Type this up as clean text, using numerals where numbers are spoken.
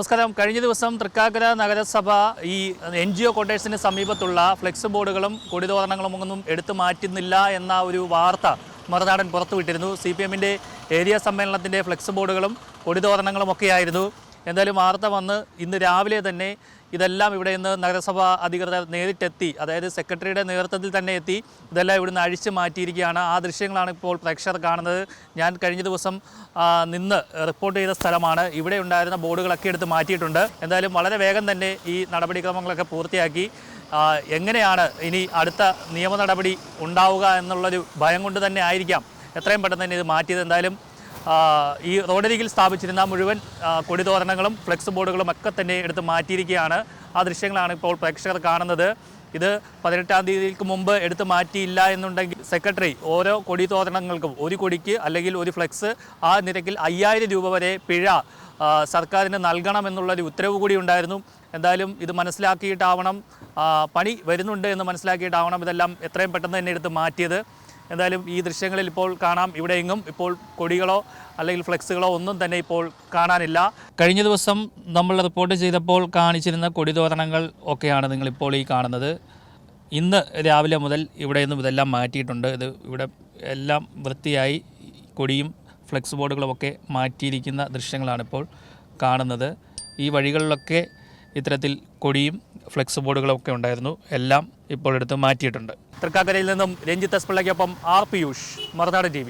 നമസ്കാരം. കഴിഞ്ഞ ദിവസം തൃക്കാക്കര നഗരസഭ ഈ NGO ക്വാർട്ടേഴ്സിന് സമീപത്തുള്ള ഫ്ലെക്സ് ബോർഡുകളും കൊടിതോരണങ്ങളും ഒന്നും എടുത്തു മാറ്റുന്നില്ല എന്ന ഒരു വാർത്ത മറുനാടൻ പുറത്തുവിട്ടിരുന്നു. CPM-ന്റെ ഏരിയ സമ്മേളനത്തിൻ്റെ ഫ്ലെക്സ് ബോർഡുകളും കൊടിതോരണങ്ങളും ഒക്കെയായിരുന്നു. എന്തായാലും വാർത്ത വന്ന് ഇന്ന് രാവിലെ തന്നെ ഇതെല്ലാം ഇവിടെ നിന്ന് നഗരസഭ അധികൃതർ നേരിട്ടെത്തി, അതായത് സെക്രട്ടറിയുടെ നേതൃത്വത്തിൽ തന്നെ എത്തി ഇതെല്ലാം ഇവിടുന്ന് അഴിച്ചു മാറ്റിയിരിക്കുകയാണ്. ആ ദൃശ്യങ്ങളാണ് ഇപ്പോൾ പ്രേക്ഷകർ കാണുന്നത്. ഞാൻ കഴിഞ്ഞ ദിവസം നിന്ന് റിപ്പോർട്ട് ചെയ്ത സ്ഥലമാണ്. ഇവിടെ ഉണ്ടായിരുന്ന ബോർഡുകളൊക്കെ എടുത്ത് മാറ്റിയിട്ടുണ്ട്. എന്തായാലും വളരെ വേഗം തന്നെ ഈ നടപടിക്രമങ്ങളൊക്കെ പൂർത്തിയാക്കി. എങ്ങനെയാണ് ഇനി അടുത്ത നിയമ നടപടി ഉണ്ടാവുക എന്നുള്ളൊരു ഭയം കൊണ്ട് തന്നെ ആയിരിക്കാം എത്രയും പെട്ടെന്ന് തന്നെ ഇത് മാറ്റിയത്. എന്തായാലും ഈ റോഡരികിൽ സ്ഥാപിച്ചിരുന്ന മുഴുവൻ കൊടിതോരണങ്ങളും ഫ്ലെക്സ് ബോർഡുകളും ഒക്കെ തന്നെ എടുത്ത് മാറ്റിയിരിക്കുകയാണ്. ആ ദൃശ്യങ്ങളാണ് ഇപ്പോൾ പ്രേക്ഷകർ കാണുന്നത്. ഇത് 18-ാം തീയതിക്ക് മുമ്പ് എടുത്ത് മാറ്റിയില്ല എന്നുണ്ടെങ്കിൽ സെക്രട്ടറി ഓരോ കൊടിതോരണങ്ങൾക്കും ഒരു കൊടിക്ക് അല്ലെങ്കിൽ ഒരു ഫ്ലെക്സ് ആ നിരക്കിൽ 5000 രൂപ വരെ പിഴ സർക്കാരിന് നൽകണമെന്നുള്ളൊരു ഉത്തരവ് കൂടി ഉണ്ടായിരുന്നു. എന്തായാലും ഇത് മനസ്സിലാക്കിയിട്ടാവണം, പണി വരുന്നുണ്ട് എന്ന് മനസ്സിലാക്കിയിട്ടാവണം ഇതെല്ലാം എത്രയും പെട്ടെന്ന് തന്നെ എടുത്ത് മാറ്റിയത്. എന്തായാലും ഈ ദൃശ്യങ്ങളിൽ ഇപ്പോൾ കാണാം, ഇവിടെയെങ്ങും ഇപ്പോൾ കൊടികളോ അല്ലെങ്കിൽ ഫ്ലെക്സുകളോ ഒന്നും തന്നെ ഇപ്പോൾ കാണാനില്ല. കഴിഞ്ഞ ദിവസം നമ്മൾ റിപ്പോർട്ട് ചെയ്തപ്പോൾ കാണിച്ചിരുന്ന കൊടിതോരണങ്ങൾ ഒക്കെയാണ് നിങ്ങളിപ്പോൾ ഈ കാണുന്നത്. ഇന്ന് രാവിലെ മുതൽ ഇവിടെ നിന്നും ഇതെല്ലാം മാറ്റിയിട്ടുണ്ട്. ഇത് ഇവിടെ എല്ലാം വൃത്തിയായി കൊടിയും ഫ്ലെക്സ് ബോർഡുകളുമൊക്കെ മാറ്റിയിരിക്കുന്ന ദൃശ്യങ്ങളാണ് ഇപ്പോൾ കാണുന്നത്. ഈ വഴികളിലൊക്കെ ഇത്തരത്തിൽ കൊടിയും ഫ്ലെക്സ് ബോർഡുകളൊക്കെ ഉണ്ടായിരുന്നു. എല്ലാം ഇപ്പോൾ എടുത്ത് മാറ്റിയിട്ടുണ്ട്. തൃക്കാക്കരയിൽ നിന്നും രഞ്ജിത്ത് എസ് പിള്ളയ്ക്കൊപ്പം R. പിയൂഷ്, മറുനാടൻ TV.